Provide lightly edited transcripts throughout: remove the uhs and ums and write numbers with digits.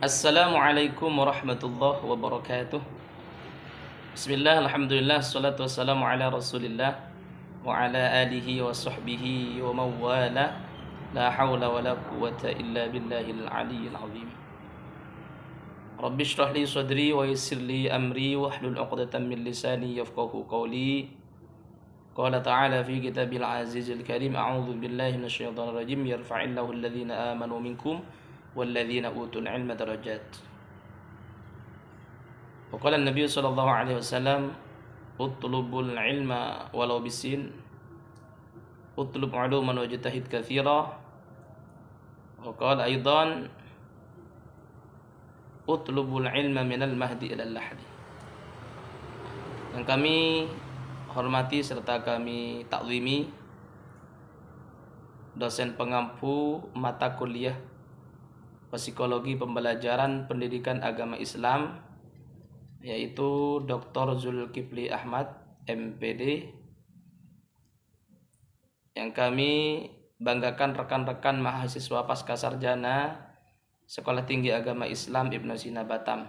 Assalamualaikum warahmatullahi wabarakatuh. Bismillah, alhamdulillah, salatu wassalamu ala rasulillah wa ala alihi wa sahbihi wa mawala. La hawla wa la quwata illa billahil aliyyil azim. Rabbi shrah li sadri wa yassir li amri wa hlul 'uqdatam min lisani yafqahu qawli. Qala ta'ala fi kitabil azizil karim, a'udzu billahi minasyaitonir rajim, yarfa'illahu alladhina amanu minkum walladzina utul ilma darajat. Wa qala an-nabiy sallallahu alaihi wasallam, utlubul ilma walau bisin, utlub uluman wajtahid katsira. Wa qala aidan, utlubul ilma minal mahdi ilal lahdi. Yang kami hormati serta kami takwimi dosen pengampu mata kuliah Psikologi Pembelajaran Pendidikan Agama Islam, yaitu Dr. Zulkifli Ahmad, MPD, yang kami banggakan rekan-rekan mahasiswa pasca sarjana Sekolah Tinggi Agama Islam Ibnu Sina Batam.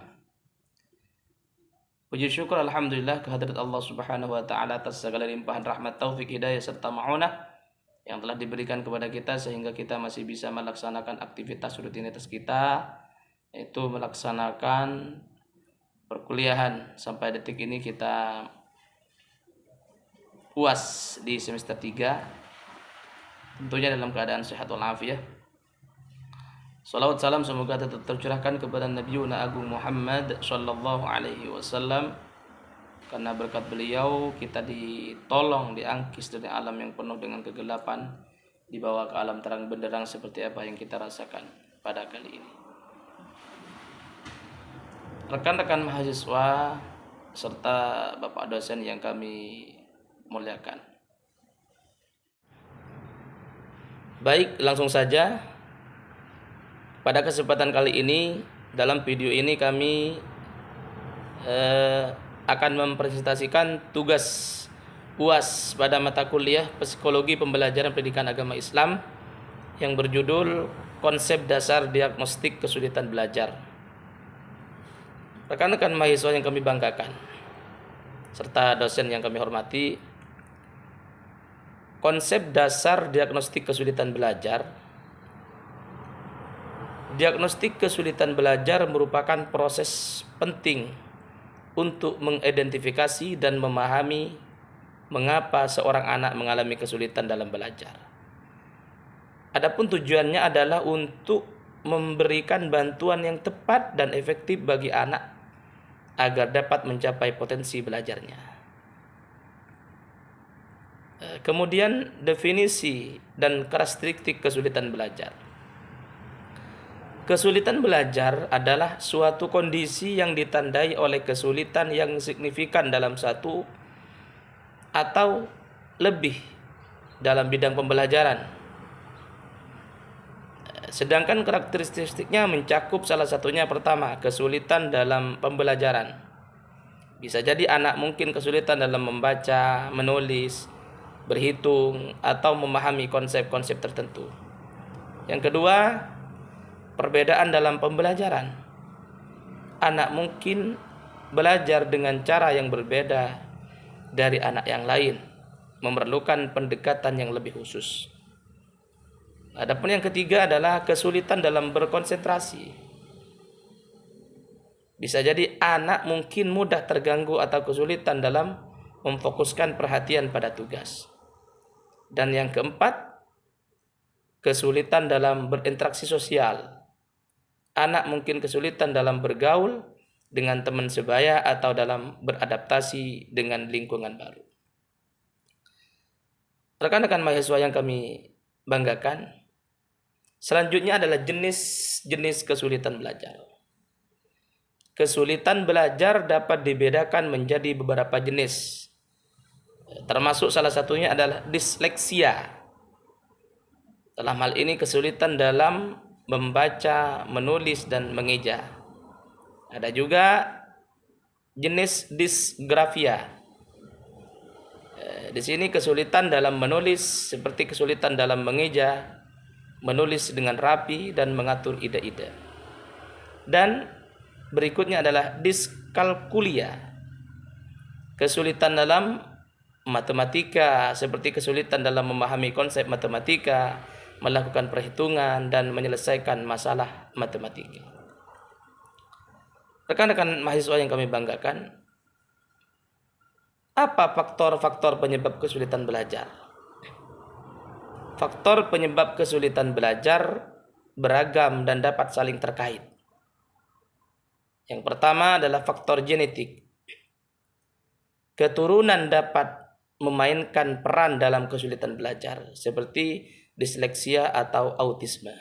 Puji syukur alhamdulillah kehadirat Allah Subhanahu wa taala atas segala limpahan rahmat, taufik, hidayah serta ma'unah yang telah diberikan kepada kita sehingga kita masih bisa melaksanakan aktivitas rutinitas kita, yaitu melaksanakan perkuliahan. Sampai detik ini kita UAS di semester 3, tentunya dalam keadaan sehat walafiat. Salawat salam semoga tetap tercurahkan kepada Nabiuna Agung Muhammad sallallahu alaihi wasallam, karena berkat beliau kita ditolong, diangkis dari alam yang penuh dengan kegelapan, dibawa ke alam terang benderang seperti apa yang kita rasakan pada kali ini. Rekan-rekan mahasiswa serta Bapak dosen yang kami muliakan. Baik, langsung saja. Pada kesempatan kali ini, dalam video ini kami akan mempresentasikan tugas UAS pada mata kuliah Psikologi Pembelajaran Pendidikan Agama Islam yang berjudul Konsep Dasar Diagnostik Kesulitan Belajar. Rekan-rekan mahasiswa yang kami banggakan serta dosen yang kami hormati, konsep dasar diagnostik kesulitan belajar. Diagnostik kesulitan belajar merupakan proses penting untuk mengidentifikasi dan memahami mengapa seorang anak mengalami kesulitan dalam belajar. Adapun tujuannya adalah untuk memberikan bantuan yang tepat dan efektif bagi anak agar dapat mencapai potensi belajarnya. Kemudian definisi dan karakteristik kesulitan belajar. Kesulitan belajar adalah suatu kondisi yang ditandai oleh kesulitan yang signifikan dalam satu atau lebih dalam bidang pembelajaran. Sedangkan karakteristiknya mencakup salah satunya, pertama, kesulitan dalam pembelajaran. Bisa jadi anak mungkin kesulitan dalam membaca, menulis, berhitung, atau memahami konsep-konsep tertentu. Yang kedua, perbedaan dalam pembelajaran. Anak mungkin belajar dengan cara yang berbeda dari anak yang lain, memerlukan pendekatan yang lebih khusus. Adapun yang ketiga adalah kesulitan dalam berkonsentrasi. Bisa jadi anak mungkin mudah terganggu atau kesulitan dalam memfokuskan perhatian pada tugas. Dan yang keempat, kesulitan dalam berinteraksi sosial. Anak mungkin kesulitan dalam bergaul dengan teman sebaya atau dalam beradaptasi dengan lingkungan baru. Rekan-rekan mahasiswa yang kami banggakan, selanjutnya adalah jenis-jenis kesulitan belajar. Kesulitan belajar dapat dibedakan menjadi beberapa jenis. Termasuk salah satunya adalah disleksia. Dalam hal ini kesulitan dalam membaca, menulis, dan mengeja. Ada juga jenis disgrafia. Di sini kesulitan dalam menulis seperti kesulitan dalam mengeja, menulis dengan rapi, dan mengatur ide-ide. Dan berikutnya adalah diskalkulia, kesulitan dalam matematika, seperti kesulitan dalam memahami konsep matematika, melakukan perhitungan, dan menyelesaikan masalah matematika. Rekan-rekan mahasiswa yang kami banggakan, apa faktor-faktor penyebab kesulitan belajar? Faktor penyebab kesulitan belajar beragam dan dapat saling terkait. Yang pertama adalah faktor genetik. Keturunan dapat memainkan peran dalam kesulitan belajar, seperti disleksia atau autisme.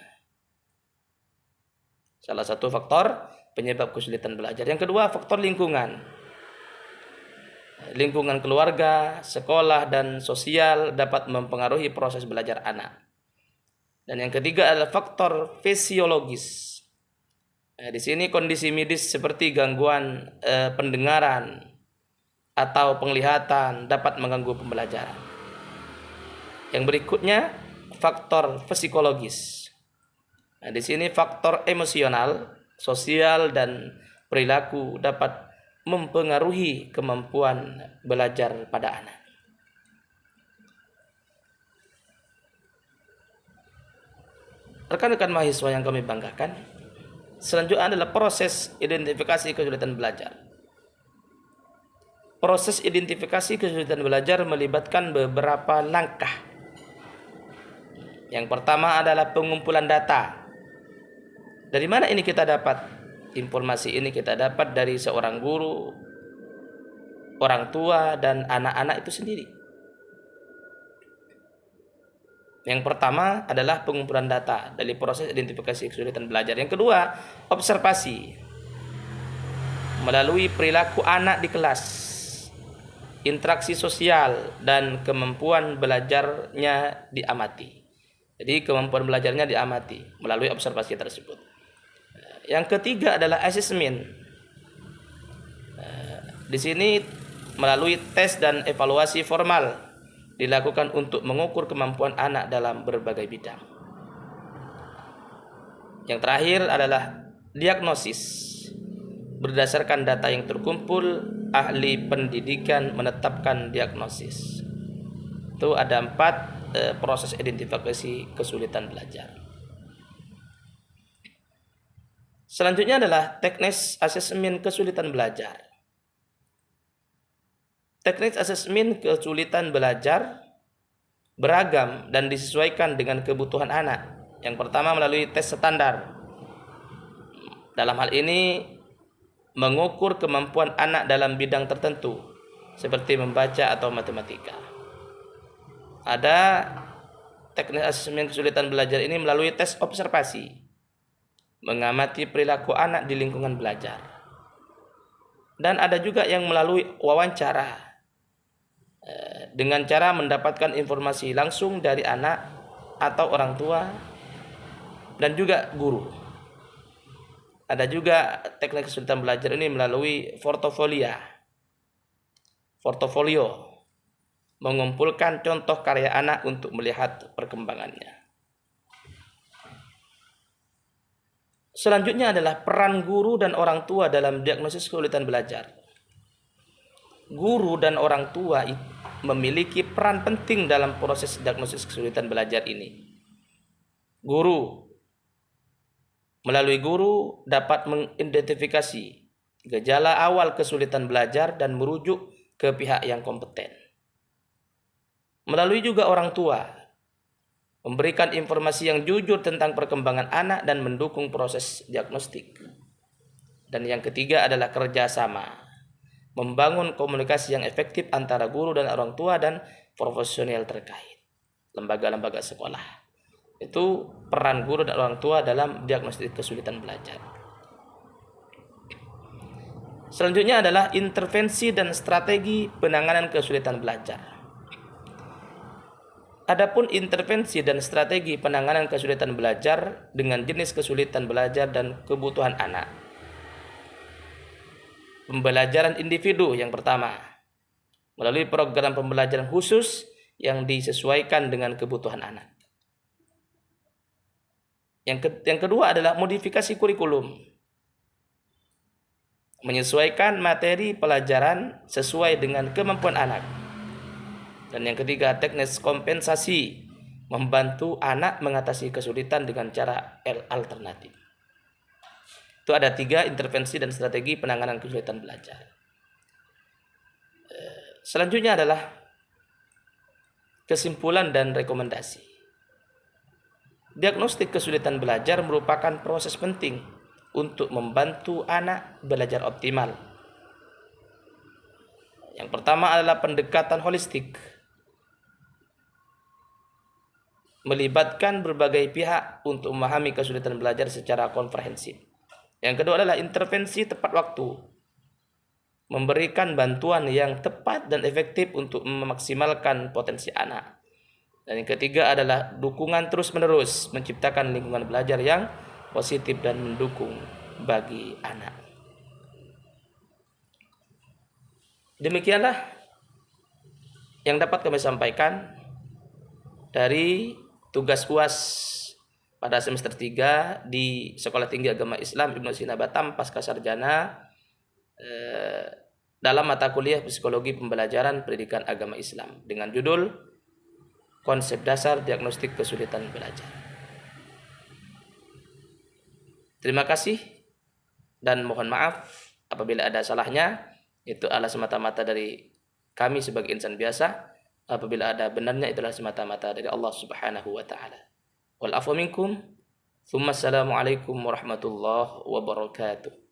Salah satu faktor penyebab kesulitan belajar. Yang kedua, faktor lingkungan. Lingkungan keluarga, sekolah, dan sosial dapat mempengaruhi proses belajar anak. Dan yang ketiga adalah faktor fisiologis. Di sini kondisi medis seperti gangguan pendengaran atau penglihatan dapat mengganggu pembelajaran. Yang berikutnya, faktor psikologis. Di sini faktor emosional, sosial, dan perilaku dapat mempengaruhi kemampuan belajar pada anak. Rekan-rekan mahasiswa yang kami banggakan, selanjutnya adalah proses identifikasi kesulitan belajar. Proses identifikasi kesulitan belajar melibatkan beberapa langkah. Yang pertama adalah pengumpulan data. Dari mana ini kita dapat? Informasi ini kita dapat dari seorang guru, orang tua, dan anak-anak itu sendiri. Yang pertama adalah pengumpulan data dari proses identifikasi kesulitan belajar. Yang kedua, observasi melalui perilaku anak di kelas, interaksi sosial, dan kemampuan belajarnya diamati. Jadi kemampuan belajarnya diamati melalui observasi tersebut. Yang ketiga adalah asesmen. Di sini melalui tes dan evaluasi formal dilakukan untuk mengukur kemampuan anak dalam berbagai bidang. Yang terakhir adalah diagnosis. Berdasarkan data yang terkumpul, ahli pendidikan menetapkan diagnosis. Itu ada 4 proses identifikasi kesulitan belajar. Selanjutnya adalah teknis asesmen kesulitan belajar. Teknis asesmen kesulitan belajar beragam dan disesuaikan dengan kebutuhan anak. Yang pertama melalui tes standar. Dalam hal ini mengukur kemampuan anak dalam bidang tertentu seperti membaca atau matematika. Ada teknis asesmen kesulitan belajar ini melalui tes observasi, mengamati perilaku anak di lingkungan belajar. Dan ada juga yang melalui wawancara, dengan cara mendapatkan informasi langsung dari anak atau orang tua dan juga guru. Ada juga teknik kesulitan belajar ini melalui portofolio, mengumpulkan contoh karya anak untuk melihat perkembangannya. Selanjutnya adalah peran guru dan orang tua dalam diagnosis kesulitan belajar. Guru dan orang tua memiliki peran penting dalam proses diagnosis kesulitan belajar ini. Melalui guru dapat mengidentifikasi gejala awal kesulitan belajar dan merujuk ke pihak yang kompeten. Melalui juga orang tua, memberikan informasi yang jujur tentang perkembangan anak dan mendukung proses diagnostik. Dan yang ketiga adalah kerjasama, membangun komunikasi yang efektif antara guru dan orang tua dan profesional terkait, lembaga-lembaga sekolah. Itu peran guru dan orang tua dalam diagnostik kesulitan belajar. Selanjutnya adalah intervensi dan strategi penanganan kesulitan belajar. Adapun intervensi dan strategi penanganan kesulitan belajar dengan jenis kesulitan belajar dan kebutuhan anak. Pembelajaran individu yang pertama, melalui program pembelajaran khusus yang disesuaikan dengan kebutuhan anak. Yang kedua adalah modifikasi kurikulum. menyesuaikan materi pelajaran sesuai dengan kemampuan anak. Dan yang ketiga, teknis kompensasi, membantu anak mengatasi kesulitan dengan cara alternatif. Itu ada 3 intervensi dan strategi penanganan kesulitan belajar. Selanjutnya adalah kesimpulan dan rekomendasi. Diagnostik kesulitan belajar merupakan proses penting untuk membantu anak belajar optimal. Yang pertama adalah pendekatan holistik, melibatkan berbagai pihak untuk memahami kesulitan belajar secara komprehensif. Yang kedua adalah intervensi tepat waktu, memberikan bantuan yang tepat dan efektif untuk memaksimalkan potensi anak. Dan yang ketiga adalah dukungan terus-menerus, menciptakan lingkungan belajar yang positif dan mendukung bagi anak. Demikianlah yang dapat kami sampaikan dari tugas UAS pada semester 3 di Sekolah Tinggi Agama Islam Ibnu Sina Batam pasca sarjana dalam mata kuliah Psikologi Pembelajaran Pendidikan Agama Islam dengan judul Konsep Dasar Diagnostik Kesulitan Belajar. Terima kasih dan mohon maaf apabila ada salahnya. Itu adalah semata-mata dari kami sebagai insan biasa. Apabila ada benarnya itulah semata-mata dari Allah Subhanahu wa taala. Wal afwa minkum. Tsumma assalamu alaikum warahmatullahi wabarakatuh.